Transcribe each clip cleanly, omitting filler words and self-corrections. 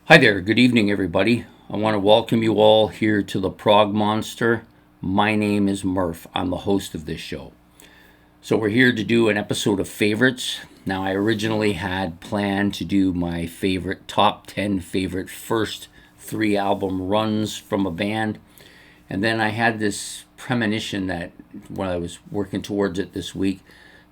Hi there, good evening, everybody. I want to welcome you all here to the Prog Monster. My name is Murph. I'm the host of this show. So, we're here to do an episode of favorites. Now, I originally had planned to do my favorite top 10 favorite first three album runs from a band. And then I had this premonition that when I was working towards it this week,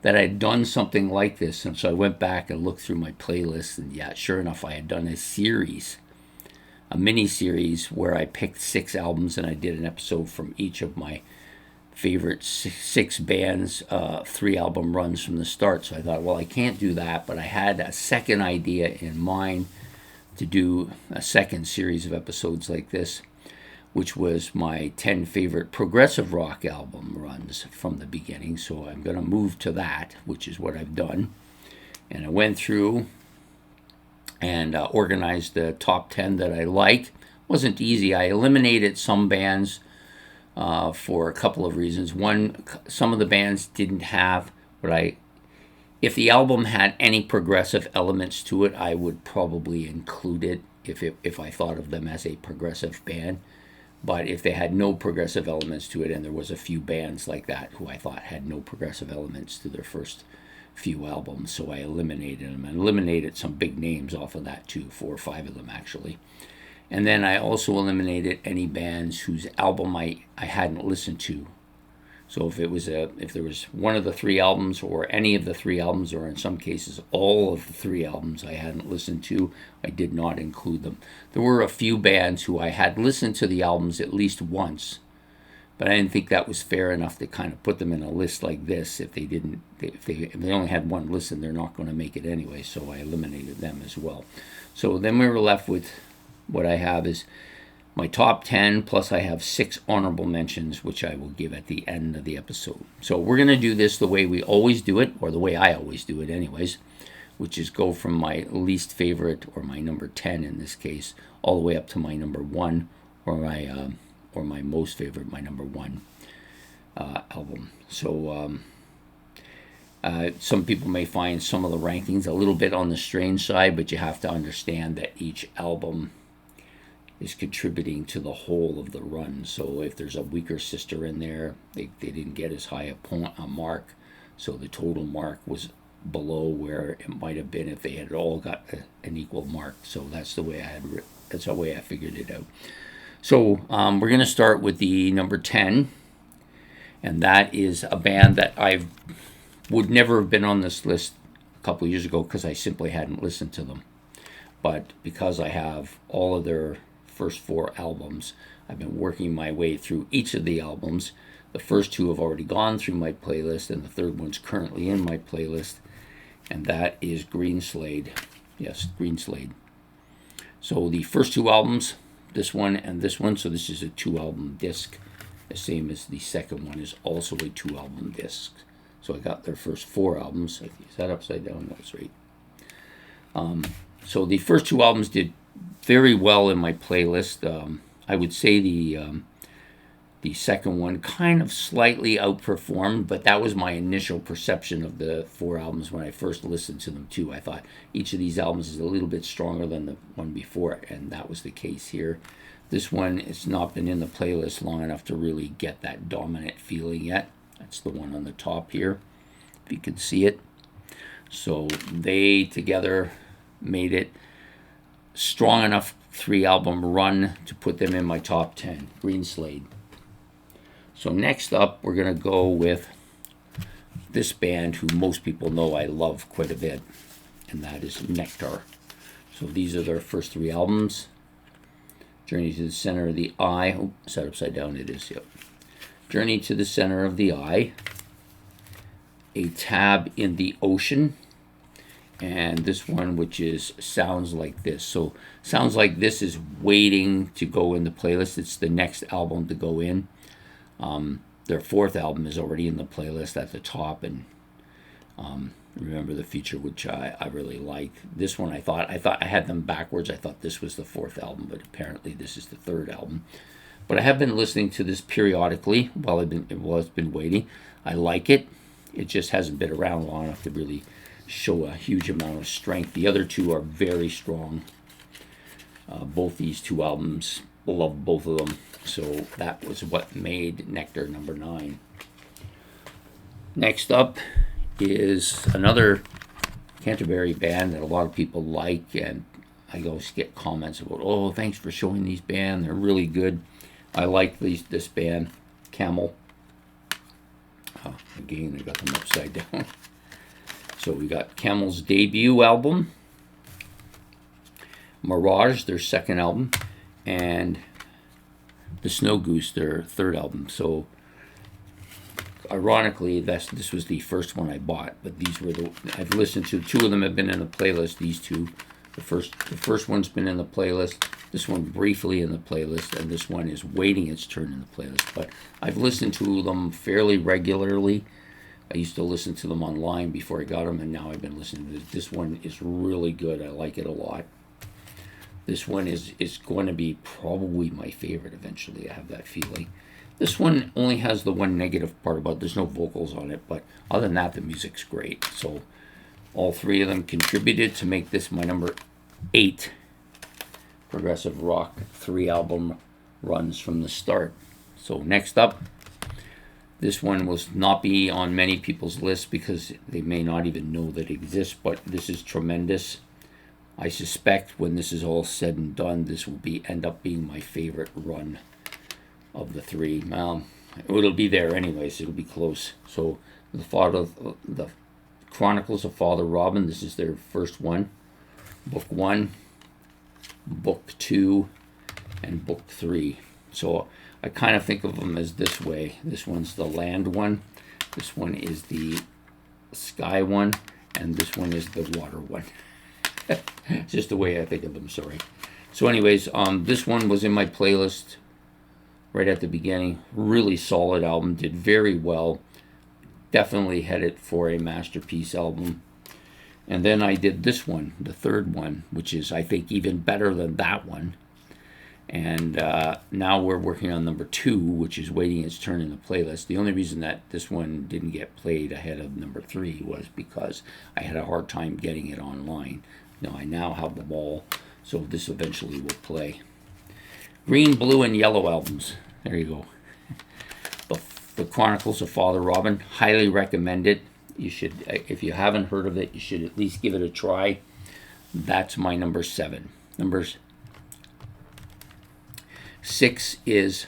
that I had done something like this. And so I went back and looked through my playlist, and yeah, sure enough, I had done a mini series where I picked six albums and I did an episode from each of my favorite six bands, three album runs from the start. So I thought, well, I can't do that, but I had a second idea in mind to do a second series of episodes like this, which was my 10 favorite progressive rock album runs from the beginning. So I'm going to move to that, which is what I've done. And I went through and organized the top 10 that I like. Wasn't easy. I eliminated some bands for a couple of reasons. One, some of the bands didn't have if the album had any progressive elements to it, I would probably include it if I thought of them as a progressive band. But if they had no progressive elements to it, and there was a few bands like that who I thought had no progressive elements to their first few albums, so I eliminated them and eliminated some big names off of that too, 4 or 5 of them actually. And then I also eliminated any bands whose album I hadn't listened to. So if there was one of the three albums or any of the three albums, or in some cases all of the three albums I hadn't listened to, I did not include them. There were a few bands who I had listened to the albums at least once, but I didn't think that was fair enough to kind of put them in a list like this. If they only had one listen, they're not going to make it anyway, so I eliminated them as well. So then we were left with what I have is my top 10, plus I have 6 honorable mentions, which I will give at the end of the episode. So we're going to do this the way we always do it, or the way I always do it anyways, which is go from my least favorite, or my number 10 in this case, all the way up to my number 1, or my most favorite, my number 1 album. So some people may find some of the rankings a little bit on the strange side, but you have to understand that each album is contributing to the whole of the run. So if there's a weaker sister in there, they didn't get as high a mark, so the total mark was below where it might have been if they had all got an equal mark. So that's the way I figured it out. So we're going to start with the number 10, and that is a band that I would never have been on this list a couple of years ago because I simply hadn't listened to them. But because I have all of their first 4 albums, I've been working my way through each of the albums. The first 2 have already gone through my playlist, and the third one's currently in my playlist, and that is Greenslade. Yes, Greenslade. So the first 2 albums, this one and this one, so this is a 2-album disc, the same as the second one is also a 2-album disc. So I got their first 4 albums. Is that upside down? That's right. So the first 2 albums did very well in my playlist. I would say the second one kind of slightly outperformed, but that was my initial perception of the 4 albums when I first listened to them too. I thought each of these albums is a little bit stronger than the one before, and that was the case here. This one has not been in the playlist long enough to really get that dominant feeling yet. That's the one on the top here, if you can see it. So they together made it strong enough 3-album run to put them in my top 10, Greenslade. So next up, we're going to go with this band who most people know I love quite a bit, and that is Nectar. So these are their first 3 albums. Journey to the Center of the Eye. Oh, is that upside down? It is, yep. Journey to the Center of the Eye. A Tab in the Ocean. And this one, which is Sounds Like This. So Sounds Like This is waiting to go in the playlist. It's the next album to go in. Their 4th album is already in the playlist at the top, and Remember the Future, which I really like. This one I thought I had them backwards. I thought this was the 4th album, but apparently this is the 3rd album. But I have been listening to this periodically while it's been waiting. I like it. It just hasn't been around long enough to really show a huge amount of strength. The other 2 are very strong. Both these two albums, love both of them. So that was what made Nectar number 9. Next up is another Canterbury band that a lot of people like, and I always get comments about, oh, thanks for showing these band. They're really good. I like this band, Camel. Again, I got them upside down. So we got Camel's debut album, Mirage, their second album, and The Snow Goose, their third album. So ironically, this was the first one I bought, but these were I've listened to. Two of them have been in the playlist. These two, the first one's been in the playlist. This one briefly in the playlist, and this one is waiting its turn in the playlist. But I've listened to them fairly regularly. I used to listen to them online before I got them, and now I've been listening to this. This one is really good. I like it a lot. This one is going to be probably my favorite eventually. I have that feeling. This one only has the one negative part about there's no vocals on it, but other than that, the music's great. So all three of them contributed to make this my number 8 progressive rock 3-album runs from the start. So next up, this one will not be on many people's lists because they may not even know that it exists, but this is Tremendous. I suspect when this is all said and done, this will end up being my favorite run of the 3. It'll be there anyways. It'll be close. So the Chronicles of Father Robin. This is their first one. Book 1, Book 2, and Book 3. So I kind of think of them as this way. This one's the land one. This one is the sky one, and this one is the water one. Just the way I think of them. Sorry. So anyways, this one was in my playlist right at the beginning. Really solid album. Did very well. Definitely headed for a masterpiece album. And then I did this one, the third one, which is, I think, even better than that one. And now we're working on number 2, which is waiting its turn in the playlist. The only reason that this one didn't get played ahead of number 3 was because I had a hard time getting it online. Now I now have them all, so this eventually will play. Green, Blue, and Yellow albums. There you go. The Chronicles of Father Robin. Highly recommend it. You should, if you haven't heard of it, you should at least give it a try. That's my number 7. Number 6 is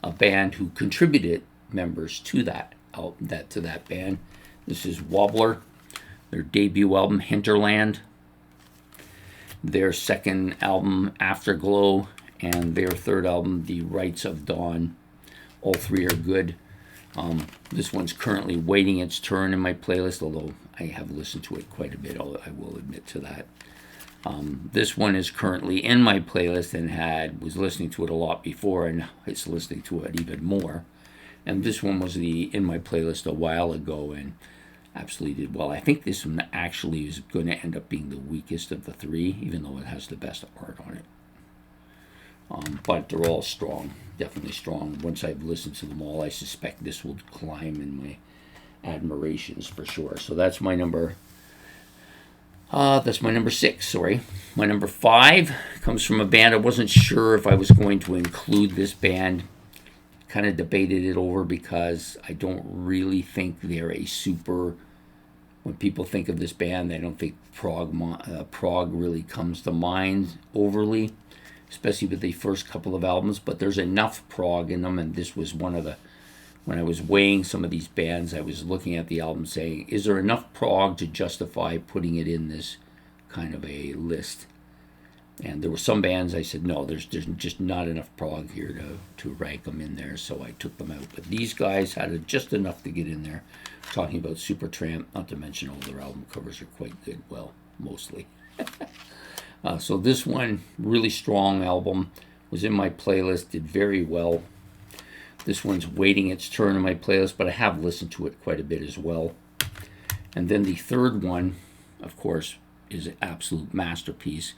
a band who contributed members to that band. This is Wobbler. Their debut album, Hinterland. Their second album, Afterglow, and their third album, The Rights of Dawn. All 3 are good. This one's currently waiting its turn in my playlist, although I have listened to it quite a bit, I will admit to that. This one is currently in my playlist and was listening to it a lot before, and it's listening to it even more. And this one was in my playlist a while ago and absolutely did well. I think this one actually is going to end up being the weakest of the 3, even though it has the best art on it. But they're all strong, definitely strong. Once I've listened to them all, I suspect this will climb in my admirations for sure. So that's my number. That's my number 6. Sorry, my number 5 comes from a band I wasn't sure if I was going to include this band. Kind of debated it over because I don't really think they're a super. When people think of this band, they don't think prog really comes to mind overly, especially with the first couple of albums. But there's enough prog in them, and this was one of the. When I was weighing some of these bands, I was looking at the album saying, is there enough prog to justify putting it in this kind of a list? And there were some bands I said, no, there's just not enough prog here to rank them in there, so I took them out. But these guys had just enough to get in there. Talking about Supertramp, not to mention all their album covers are quite good, well, mostly. So this one, really strong album, was in my playlist, did very well. This one's waiting its turn in my playlist, but I have listened to it quite a bit as well. And then the third one, of course, is an absolute masterpiece.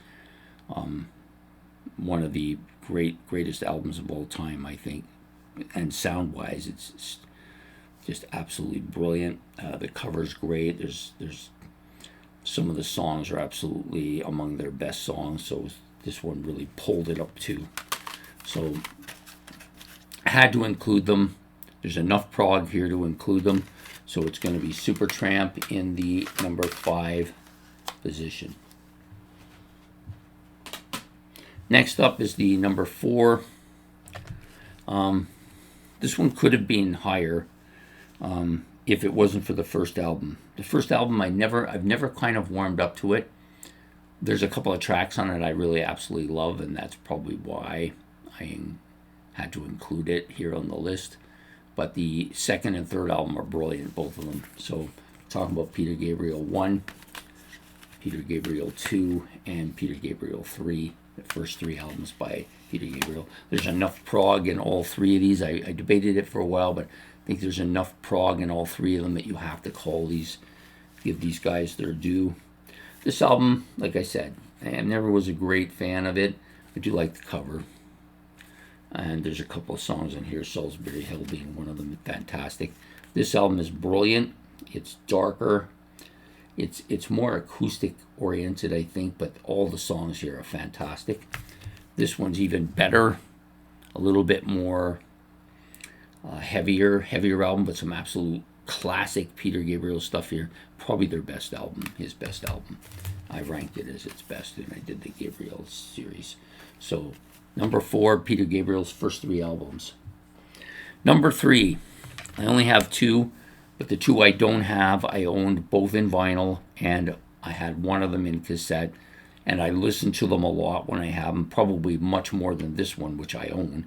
One of the greatest albums of all time, I think. And sound-wise, it's just absolutely brilliant. The cover's great. There's some of the songs are absolutely among their best songs. So this one really pulled it up too. So I had to include them. There's enough prog here to include them. So it's going to be Supertramp in the number 5 position. Next up is the number 4. This one could have been higher if it wasn't for the first album. The first album, I've never kind of warmed up to it. There's a couple of tracks on it I really absolutely love, and that's probably why I had to include it here on the list. But the second and third album are brilliant, both of them. So talking about Peter Gabriel 1, Peter Gabriel 2, and Peter Gabriel 3. The first 3 albums by Peter Gabriel. There's enough prog in all 3 of these. I debated it for a while, but I think there's enough prog in all 3 of them that you have to give these guys their due. This album, like I said, I never was a great fan of it. I do like the cover. And there's a couple of songs in here, Salisbury Hill being one of them, fantastic. This album is brilliant. It's darker. It's more acoustic oriented, I think, but all the songs here are fantastic. This one's even better, a little bit more heavier album, but some absolute classic Peter Gabriel stuff here. Probably their best album, his best album. I ranked it as its best, and I did the Gabriel series. So number 4, Peter Gabriel's first 3 albums. Number 3, I only have 2. But the 2 I don't have, I owned both in vinyl, and I had one of them in cassette, and I listen to them a lot when I have them, probably much more than this one, which I own.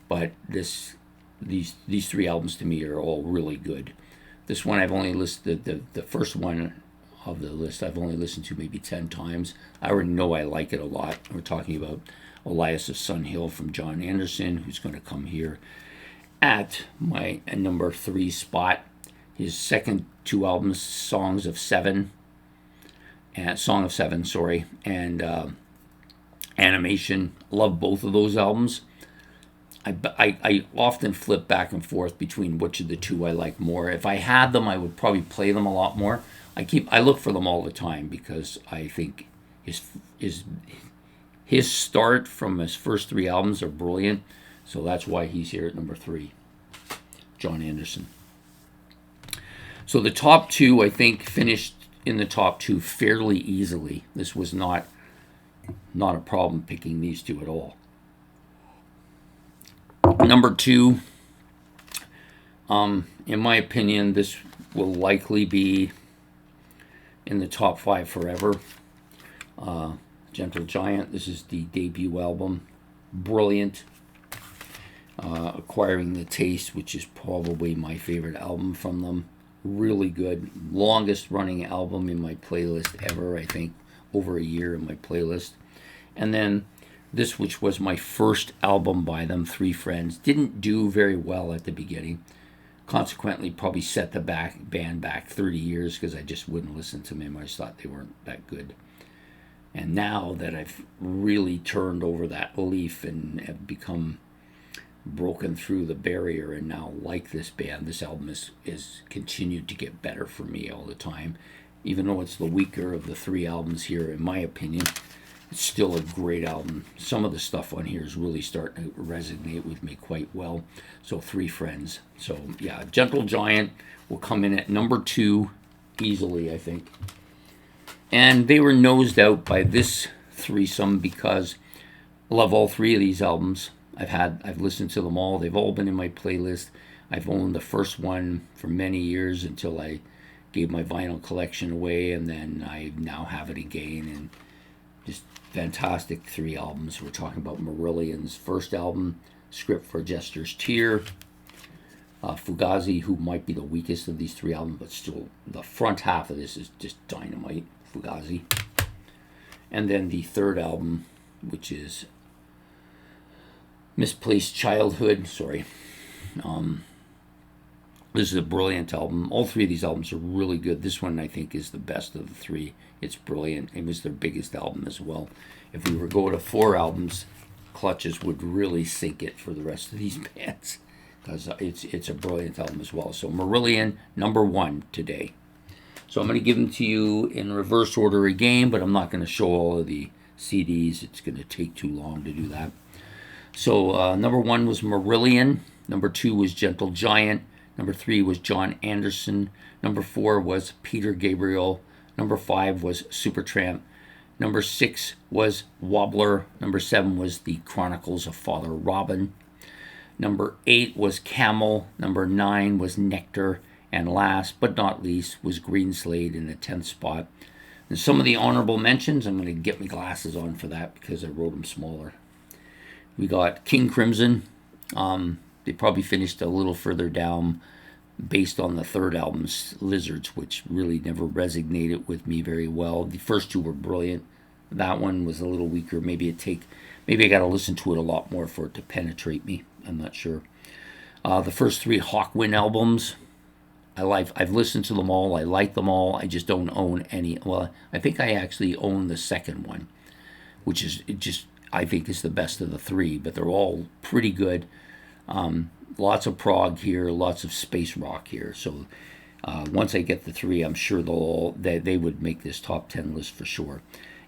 But these 3 albums to me are all really good. This one I've only listened, the first one of the list I've only listened to maybe 10 times. I already know I like it a lot. We're talking about Elias of Sun Hill from John Anderson, who's going to come here at my number 3 spot. His second 2 albums, Song of Seven, and Animation. Love both of those albums. I often flip back and forth between which of the 2 I like more. If I had them, I would probably play them a lot more. I look for them all the time because I think his start from his first 3 albums are brilliant. So that's why he's here at number 3, John Anderson. So the top 2, I think, finished in the top 2 fairly easily. This was not a problem picking these 2 at all. Number 2, in my opinion, this will likely be in the top 5 forever. Gentle Giant, this is the debut album. Brilliant. Acquiring the Taste, which is probably my favorite album from them. Really good. Longest running album in my playlist ever, I think. Over a year in my playlist. And then this, which was my first album by them, Three Friends, didn't do very well at the beginning. Consequently, probably set the band back 30 years because I just wouldn't listen to them. I just thought they weren't that good. And now that I've really turned over that leaf and have become broken through the barrier and now like this band, this album is continued to get better for me all the time. Even though it's the weaker of the 3 albums here, in my opinion, it's still a great album. Some of the stuff on here is really starting to resonate with me quite well. So Three Friends. So yeah, Gentle Giant will come in at number 2 easily, I think. And they were nosed out by this threesome because I love all 3 of these albums. I've listened to them all. They've all been in my playlist. I've owned the first one for many years until I gave my vinyl collection away, and then I now have it again. And just fantastic 3 albums. We're talking about Marillion's first album, Script for a Jester's Tear. Fugazi, who might be the weakest of these 3 albums, but still the front half of this is just dynamite. Fugazi. And then the third album, which is Misplaced Childhood. This is a brilliant album. All 3 of these albums are really good. This one, I think, is the best of the 3. It's brilliant. It was their biggest album as well. If we were going to 4 albums, Clutches would really sink it for the rest of these bands because it's a brilliant album as well. So Marillion, number 1 today. So I'm going to give them to you in reverse order again, but I'm not going to show all of the CDs. It's going to take too long to do that. So number 1 was Marillion. Number 2 was Gentle Giant. Number 3 was John Anderson. Number 4 was Peter Gabriel. Number 5 was Supertramp. Number 6 was Wobbler. Number 7 was The Chronicles of Father Robin. Number 8 was Camel. Number 9 was Nectar. And last but not least was Greenslade in the 10th spot. And some of the honorable mentions, I'm going to get my glasses on for that because I wrote them smaller. We got King Crimson. They probably finished a little further down based on the third album's Lizards, which really never resonated with me very well. The first two were brilliant. That one was a little weaker. Maybe I got to listen to it a lot more for it to penetrate me. I'm not sure. The first 3 Hawkwind albums, I've listened to them all. I like them all. I just don't own any. Well, I think I actually own the second one, which is I think is the best of the 3. But they're all pretty good. Lots of prog here, lots of space rock here. So once I get the 3, I'm sure they would make this top 10 list for sure.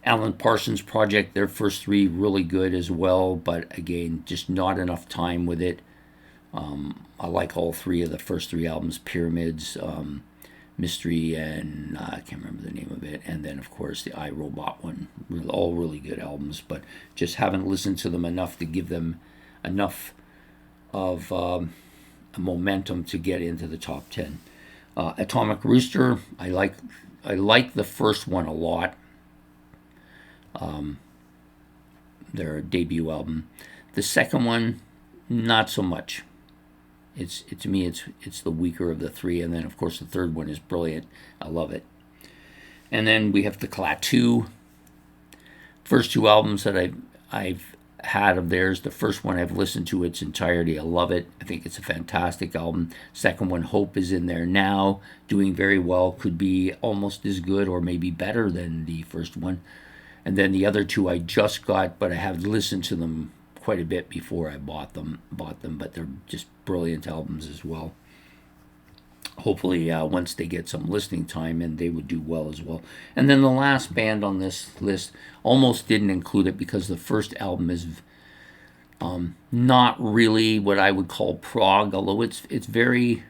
Alan Parsons Project, their first 3 really good as well, but again, just not enough time with it. I like all 3 of the first 3 albums, Pyramids, Mystery, and I can't remember the name of it. And then, of course, the iRobot one. All really good albums, but just haven't listened to them enough to give them enough of a momentum to get into the top 10. Atomic Rooster, I like the first one a lot. Their debut album. The second one, not so much. To me, it's the weaker of the 3, and then of course the third one is brilliant. I love it. And then we have the Klaatu. First 2 albums that I've had of theirs. The first one I've listened to its entirety. I love it. I think it's a fantastic album. Second one, Hope, is in there now, doing very well. Could be almost as good or maybe better than the first one. And then the other 2 I just got, but I have listened to them quite a bit before I bought them, but they're just brilliant albums as well. Hopefully, once they get some listening time, and they would do well as well. And then the last band on this list, almost didn't include it because the first album is not really what I would call prog, although it's very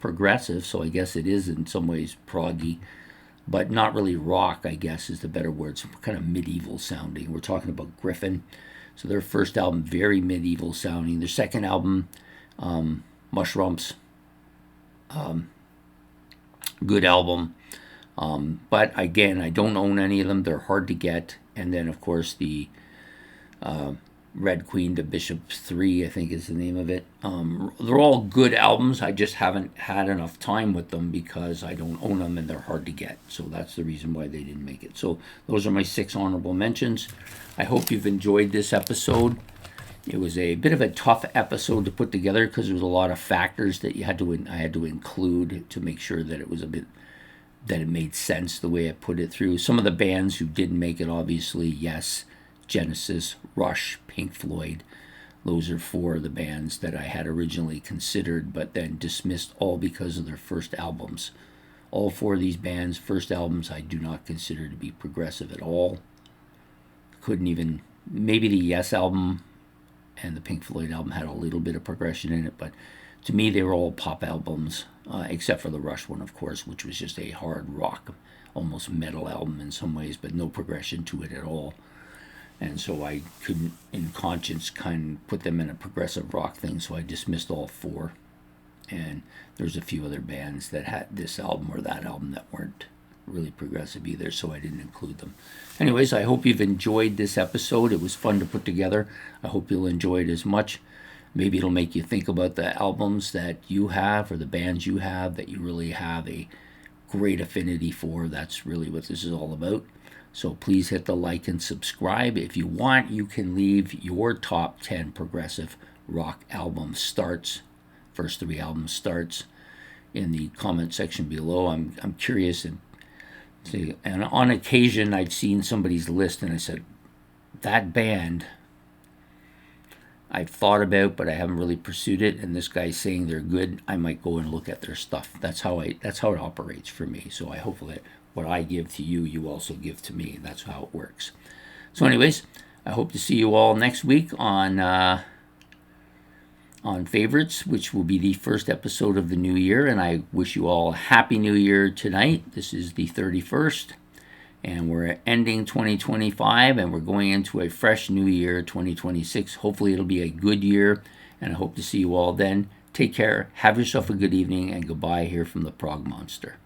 progressive, so I guess it is in some ways proggy, but not really rock, I guess is the better word. It's kind of medieval sounding. We're talking about Griffin. So their first album, very medieval sounding. Their second album, Mushrumps, good album. But again, I don't own any of them. They're hard to get. And then, of course, the Red Queen to Bishop's 3, I think is the name of it. They're all good albums. I just haven't had enough time with them because I don't own them and they're hard to get. So that's the reason why they didn't make it. So those are my 6 honorable mentions. I hope you've enjoyed this episode. It was a bit of a tough episode to put together because there was a lot of factors that I had to include to make sure that it made sense the way I put it through. Some of the bands who didn't make it, obviously, yes, Genesis, Rush, Pink Floyd. Those are 4 of the bands that I had originally considered, but then dismissed all because of their first albums. All 4 of these bands' first albums I do not consider to be progressive at all. Couldn't even, maybe the Yes album and the Pink Floyd album had a little bit of progression in it, but to me they were all pop albums, except for the Rush one, of course, which was just a hard rock, almost metal album in some ways, but no progression to it at all. And so I couldn't, in conscience, kind of put them in a progressive rock thing, so I dismissed all 4. And there's a few other bands that had this album or that album that weren't really progressive either, so I didn't include them. Anyways, I hope you've enjoyed this episode. It was fun to put together. I hope you'll enjoy it as much. Maybe it'll make you think about the albums that you have or the bands you have that you really have a great affinity for. That's really what this is all about. So please hit the like and subscribe. If you want, you can leave your top 10 progressive rock album starts, first 3 album starts, in the comment section below. I'm curious, and on occasion I'd seen somebody's list and I said, that band I've thought about, but I haven't really pursued it, and this guy's saying they're good, I might go and look at their stuff. That's how it operates for me. So I hope that what I give to you, you also give to me. That's how it works. So anyways, I hope to see you all next week on Favorites, which will be the first episode of the new year. And I wish you all a happy new year tonight. This is the 31st. And we're ending 2025 and we're going into a fresh new year, 2026. Hopefully it'll be a good year. And I hope to see you all then. Take care. Have yourself a good evening. And goodbye here from the Prog Monster.